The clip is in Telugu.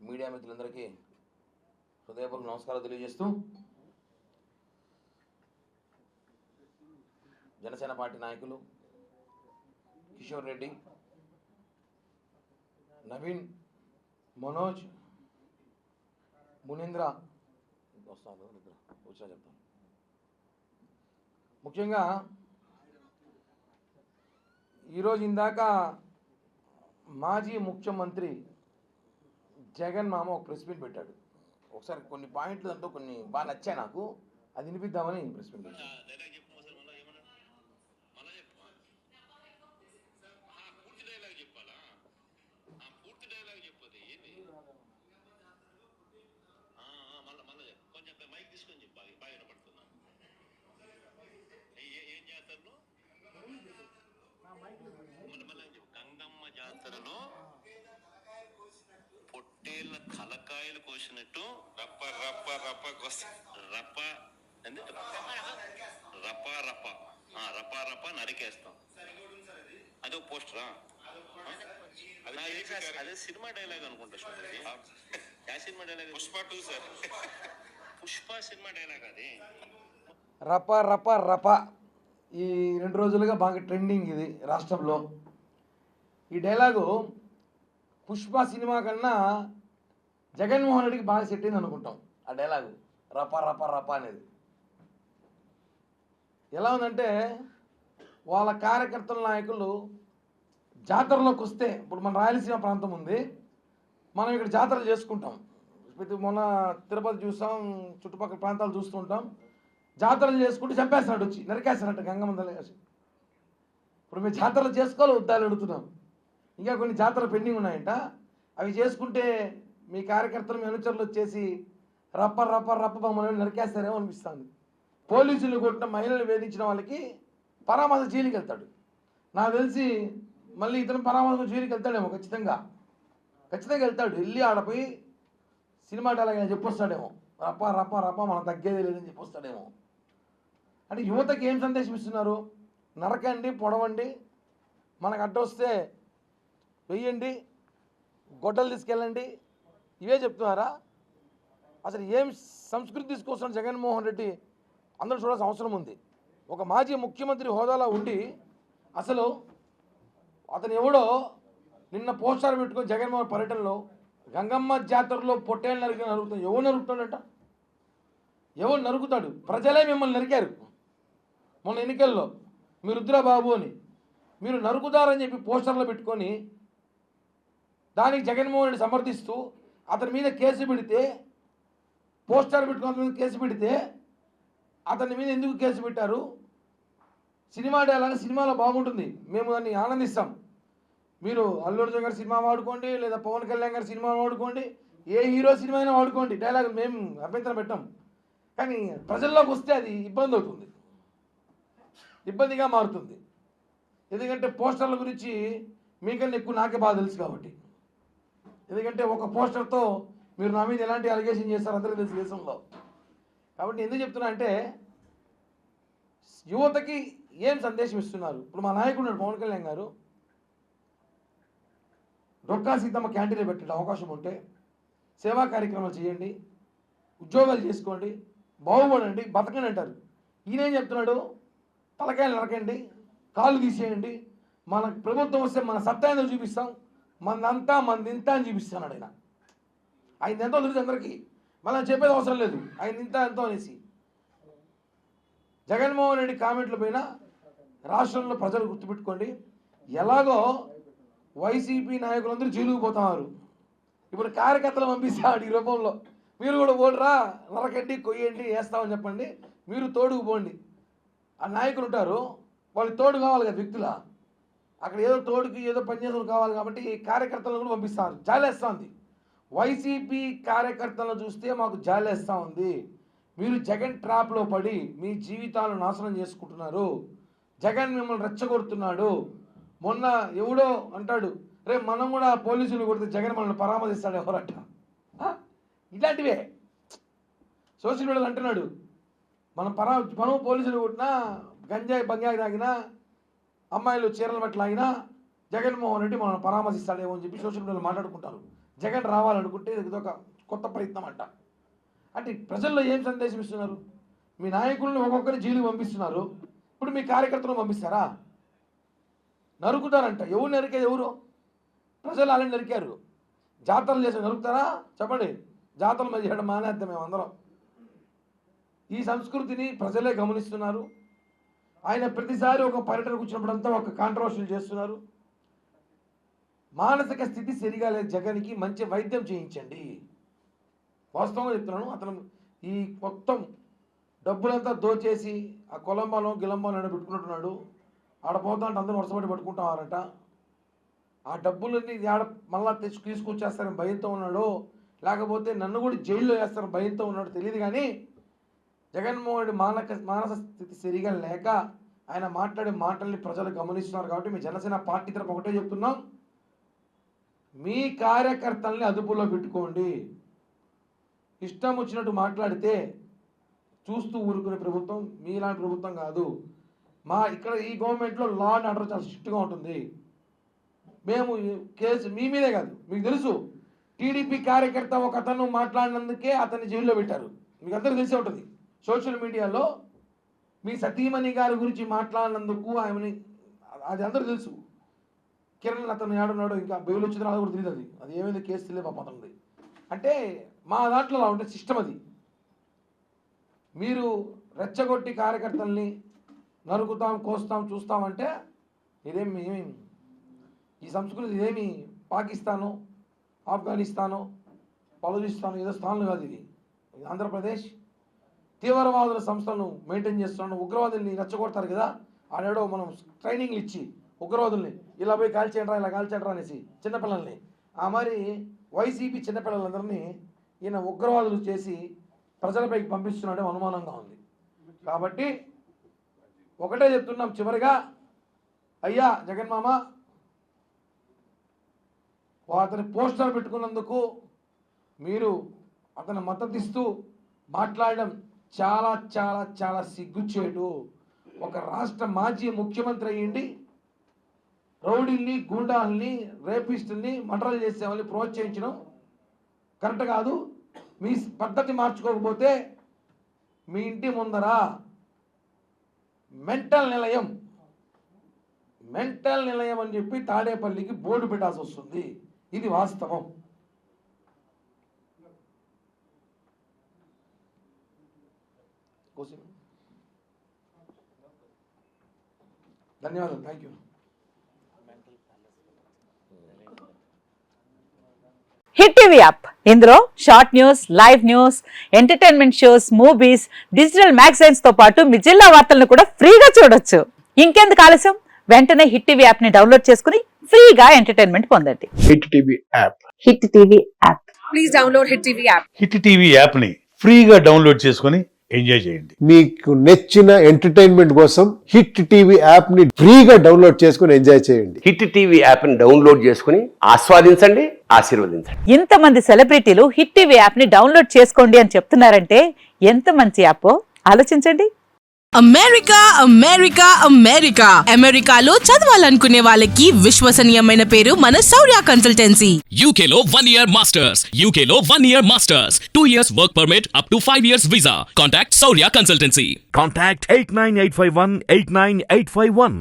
మీడియా మిత్రులందరికీ హృదయపూర్వక నమస్కారాలు తెలియజేస్తూ జనసేన పార్టీ నాయకులు కిషోర్ రెడ్డి, నవీన్, మనోజ్, మునీంద్ర వస్తాను వచ్చినా చెప్తాను. ముఖ్యంగా ఈరోజు ఇందాక మాజీ ముఖ్యమంత్రి జగన్ మామ ఒక ప్రెస్ మీట్ పెట్టాడు. ఒకసారి కొన్ని పాయింట్లు అంటూ కొన్ని బాగా నచ్చాయి నాకు, అది వినిపిద్దామని ప్రెస్ మీట్ పెట్టాడు. గంగమ్మ జాతరలో పొట్టేళ్ళ తలకాయలు కోసినట్టు రప్ప రప్ప రప్ప రప్ప రప్ప రప్ప రప్ప రప్ప నరికేస్తాం. అదో పోస్టరా? అదే సినిమా డైలాగ్ అనుకుంటా. Cinema dialogue Pushpa 2 sir. Pushpa cinema dialogue అది. రప రప రప ఈ 2 రోజులుగా బాగా ట్రెండింగ్ ఇది రాష్ట్రంలో. ఈ డైలాగు పుష్ప సినిమా కన్నా జగన్మోహన్ రెడ్డికి బాగా సెట్ అయింది అనుకుంటాం. ఆ డైలాగు రప రప రప అనేది ఎలా ఉందంటే, వాళ్ళ కార్యకర్తల నాయకులు జాతరలోకి వస్తే, ఇప్పుడు మన రాయలసీమ ప్రాంతం ఉంది, మనం ఇక్కడ జాతరలు చేసుకుంటాం. మొన్న తిరుపతి చూస్తాం, చుట్టుపక్కల ప్రాంతాలు చూస్తుంటాం. జాతరలు చేసుకుంటూ చంపేస్తున్నాడు, వచ్చి నరికేస్తున్నట్టు గంగమ్మ తల్లి. ఇప్పుడు మేము జాతరలు చేసుకోవాలి వద్దాలు అడుగుతున్నాం. ఇంకా కొన్ని జాతరలు పెండింగ్ ఉన్నాయంట, అవి చేసుకుంటే మీ కార్యకర్తలు, మీ అనుచరులు వచ్చేసి రప్ప రప్ప రప్ప మమ్మల్ని నరికేస్తారేమో అనిపిస్తుంది. పోలీసులు కొట్టిన మహిళలు వేధించిన వాళ్ళకి పరామర్శ జైలుకి వెళ్తాడు. నాకు తెలిసి మళ్ళీ ఇతను పరామర్శ జైలుకి వెళ్తాడేమో, ఖచ్చితంగా వెళ్తాడు. వెళ్ళి ఆడపోయి సినిమా డైలాగ్ చెప్పొస్తాడేమో, రప్ప రప్ప రప్ప మనం తగ్గేది లేదని చెప్పొస్తాడేమో. అంటే యువతకి ఏం సందేశం ఇస్తున్నారు? నరకండి, పొడవండి, మనకు అడ్డొస్తే వెయ్యండి, గొడ్డలు తీసుకెళ్ళండి, ఇవే చెప్తున్నారా? అసలు ఏం సంస్కృతి తీసుకొస్తున్నాడు జగన్మోహన్ రెడ్డి? అందరూ చూడాల్సిన అవసరం ఉంది. ఒక మాజీ ముఖ్యమంత్రి హోదాలో ఉండి అసలు అతను ఎవడో నిన్న పోస్టర్ పెట్టుకొని జగన్మోహన్ పర్యటనలో గంగమ్మ జాతరలో పొట్టేళ్ళు నరుగుతాడు. ఎవరు నరుకుతాడట? ఎవరు నరుకుతాడు? ప్రజలే మిమ్మల్ని నరికారు మొన్న ఎన్నికల్లో. మీరు రుద్రబాబు అని మీరు నరుకుతారని చెప్పి పోస్టర్లో పెట్టుకొని దానికి జగన్మోహన్ రెడ్డి సమర్థిస్తూ అతని మీద కేసు పెడితే, పోస్టర్ పెట్టుకుని అతని మీద కేసు పెడితే, అతని మీద ఎందుకు కేసు పెట్టారు? సినిమా డైలాగ్ సినిమాలో బాగుంటుంది, మేము దాన్ని ఆనందిస్తాం. మీరు అల్లు అర్జున్ గారి సినిమా వాడుకోండి, లేదా పవన్ కళ్యాణ్ గారి సినిమా వాడుకోండి, ఏ హీరో సినిమా అయినా వాడుకోండి, డైలాగులు మేము అభ్యంతరం పెట్టాం. కానీ ప్రజల్లోకి వస్తే అది ఇబ్బంది అవుతుంది, ఇబ్బందిగా మారుతుంది. ఎందుకంటే పోస్టర్ల గురించి మీకన్నా ఎక్కువ నాకే బాగా తెలుసు కాబట్టి. ఎందుకంటే ఒక పోస్టర్తో మీరు నా మీద ఎలాంటి అలిగేషన్ చేస్తారు అందరికీ తెలుసు దేశంలో. కాబట్టి ఎందుకు చెప్తున్నా అంటే, యువతకి ఏం సందేశం ఇస్తున్నారు? ఇప్పుడు మా నాయకుడు పవన్ కళ్యాణ్ గారు డొక్కా సీతమ్మ క్యాంటీన్లో పెట్టే అవకాశం ఉంటే సేవా కార్యక్రమాలు చేయండి, ఉద్యోగాలు చేసుకోండి, బాగుపడండి, బతకండి అంటారు. ఈయనేం చెప్తున్నాడు? తలకాయలు నరకండి, కాళ్ళు తీసేయండి, మన ప్రభుత్వం వస్తే మన సత్తా ఏందో చూపిస్తాం, మందంతా మందింత అని చూపిస్తున్నాడు ఆయన. ఆయన ఎంతో తెలుసు అందరికీ, మళ్ళీ చెప్పేది అవసరం లేదు ఆయన ఇంత ఎంతో అనేసి. జగన్మోహన్ రెడ్డి కామెంట్లు పైన రాష్ట్రంలో ప్రజలు గుర్తుపెట్టుకోండి, ఎలాగో వైసీపీ నాయకులందరూ జైలుకు పోతున్నారు. ఇప్పుడు కార్యకర్తలు పంపిస్తాడు ఈ రూపంలో, మీరు కూడా ఓడరా, నరకండి, కొయ్యండి, వేస్తామని చెప్పండి, మీరు తోడుకు పోండి. ఆ నాయకులు ఉంటారు, వాళ్ళు తోడు కావాలి కదా వ్యక్తుల, అక్కడ ఏదో తోడుకి ఏదో పనిచేసులు కావాలి కాబట్టి కార్యకర్తలను కూడా పంపిస్తారు. జాలేస్తూ ఉంది వైసీపీ కార్యకర్తలను చూస్తే, మాకు జాలేస్తూ ఉంది. మీరు జగన్ ట్రాప్లో పడి మీ జీవితాలను నాశనం చేసుకుంటున్నారు. జగన్ మిమ్మల్ని రెచ్చగొడుతున్నాడు. మొన్న ఎవడో అంటాడు, రేపు మనం కూడా పోలీసులు కొడితే జగన్ మనల్ని పరామర్శిస్తాడు ఎవరట. ఇలాంటివే సోషల్ మీడియాలో అంటున్నాడు, మనం పోలీసులు కొట్టినా, గంజాయి బంగాయి తాగినా, అమ్మాయిలు చీరలు బట్టి లాగినా జగన్మోహన్ రెడ్డి మనల్ని పరామర్శిస్తాడేమో అని చెప్పి సోషల్ మీడియాలో మాట్లాడుకుంటారు. జగన్ రావాలనుకుంటే ఇదొక కొత్త ప్రయత్నం అంట. అంటే ప్రజల్లో ఏం సందేశం ఇస్తున్నారు? మీ నాయకులను ఒక్కొక్కరిని జైలుకి పంపిస్తున్నారు, ఇప్పుడు మీ కార్యకర్తలను పంపిస్తారా? నరుకుతారంట. ఎవరు నరికేది? ఎవరు? ప్రజలు అలాంటి నరికారు. జాతరలు చేసి నరుకుతారా? చెప్పండి. జాతరలు మరి చేయడం మానేద్దాం మేమందరం. ఈ సంస్కృతిని ప్రజలే గమనిస్తున్నారు. ఆయన ప్రతిసారి ఒక పర్యటనకు వచ్చినప్పుడంతా ఒక కాంట్రవర్షియల్ చేస్తున్నారు. మానసిక స్థితి సరిగా లేదు జగన్కి, మంచి వైద్యం చేయించండి. వాస్తవంగా చెప్తున్నాను. అతను ఈ మొత్తం డబ్బులంతా దోచేసి ఆ కొలంబాలో గిలంబాలో పెట్టుకుంటున్నాడు. ఆడ పోతా అంటే అందరూ వరుసపడి పట్టుకుంటావారట. ఆ డబ్బులన్నీ ఆడ మళ్ళా తీసుకొచ్చేస్తారని భయంతో ఉన్నాడు, లేకపోతే నన్ను కూడా జైల్లో వేస్తారని భయంతో ఉన్నాడు తెలియదు. కానీ జగన్మోహన్ రెడ్డి మానసిక స్థితి సరిగా లేక ఆయన మాట్లాడే మాటల్ని ప్రజలు గమనిస్తున్నారు. కాబట్టి మీ జనసేన పార్టీ తరపు ఒకటే చెప్తున్నాం, మీ కార్యకర్తల్ని అదుపులో పెట్టుకోండి. ఇష్టం వచ్చినట్టు మాట్లాడితే చూస్తూ ఊరుకునే ప్రభుత్వం మీలాంటి ప్రభుత్వం కాదు. ఇక్కడ ఈ గవర్నమెంట్లో లా అండ్ ఆర్డర్ చాలా స్ట్రిక్ట్గా ఉంటుంది. మేము కేసు మీ మీదే కాదు, మీకు తెలుసు టీడీపీ కార్యకర్త ఒక అతను మాట్లాడినందుకే అతన్ని జైల్లో పెట్టారు. మీకు అందరికీ తెలిసే ఉంటుంది. సోషల్ మీడియాలో మీ సతీమణి గారి గురించి మాట్లాడినందుకు ఆమెని అది అందరూ తెలుసు. కిరణ్ అతను ఏడున్నాడు, ఇంకా బెయిల్ వచ్చిందో అది కూడా తెలియదు. అది ఏమైంది కేసు తెలియదు పాపం అతనిది. అంటే మా దాంట్లో అలా ఉంటే సిస్టమ్ అది. మీరు రెచ్చగొట్టి కార్యకర్తల్ని నరుకుతాం, కోస్తాం, చూస్తామంటే ఇదేమి ఈ సంస్కృతి ఇదేమి పాకిస్తాను, ఆఫ్ఘనిస్తాను, బలూచిస్తాను ఏదో స్థానాలు కాదు. ఇది ఆంధ్రప్రదేశ్. తీవ్రవాదుల సంస్థలను మెయింటైన్ చేస్తున్నాను. ఉగ్రవాదుల్ని రెచ్చగొడతారు కదా, ఆడేడో మనం ట్రైనింగ్లు ఇచ్చి ఉగ్రవాదుల్ని ఇలా పోయి కాల్చేయండిరా, ఇలా కాల్చేయండిరా అనేసి చిన్నపిల్లల్ని, ఆ మరి వైసీపీ చిన్నపిల్లలందరినీ ఈయన ఉగ్రవాదులు చేసి ప్రజలపైకి పంపిస్తున్నాడే అనుమానంగా ఉంది. కాబట్టి ఒకటే చెప్తున్నాం చివరిగా, అయ్యా జగన్ మామ, అతని పోస్టర్ పెట్టుకున్నందుకు మీరు అతను మద్దతిస్తూ మాట్లాడడం చాలా చాలా చాలా సిగ్గుచేటు. ఒక రాష్ట్ర మాజీ ముఖ్యమంత్రి అయ్యింది రౌడీల్ని, గూండాల్ని, రేపిస్టుల్ని, మర్డర్లు చేసే వాళ్ళని ప్రోత్సహించడం కరెక్ట్ కాదు. మీ పద్ధతి మార్చుకోకపోతే మీ ఇంటి ముందర మెంటల్ నిలయం అని చెప్పి తాడేపల్లికి బోర్డు పెట్టాల్సి వస్తుంది. ఇది వాస్తవం. ధన్యవాదాలు. Thank you. Hit TV app, ఇందులో short news, live news, entertainment shows, movies, digital magazines తో పాటు మీ జిల్లా వార్తలను కూడా ఫ్రీగా చూడొచ్చు. ఇంకెందుకు ఆలస్యం, వెంటనే హిట్ టీవీ యాప్ ని డౌన్లోడ్ చేసుకుని ఫ్రీగా ఎంటర్టైన్మెంట్ పొందండి. Hit TV app. Hit TV app. Please download hit TV app. Hit TV app ని ఫ్రీగా డౌన్లోడ్ చేసుకుని ఎంజాయ్ చేయండి. మీకు నచ్చిన ఎంటర్టైన్మెంట్ కోసం హిట్ టీవీ యాప్ ని ఫ్రీగా డౌన్లోడ్ చేసుకుని ఎంజాయ్ చేయండి. హిట్ టీవీ యాప్ ని డౌన్లోడ్ చేసుకుని ఆస్వాదించండి, ఆశీర్వదించండి. ఇంతమంది సెలబ్రిటీలు హిట్ టీవీ యాప్ ని డౌన్లోడ్ చేసుకోండి అని చెప్తున్నారంటే ఎంత మంచి యాప్ ఆలోచించండి. అమెరికా అమెరికాలో చదవాలనుకునే వాళ్ళకి విశ్వసనీయమైన పేరు మన శౌర్య కన్సల్టెన్సీ. UK లో 1 year masters, UK లో 1 year masters, 2 years work permit up to 5 years visa. Contact Saurya Consultancy. Contact 89851 89851.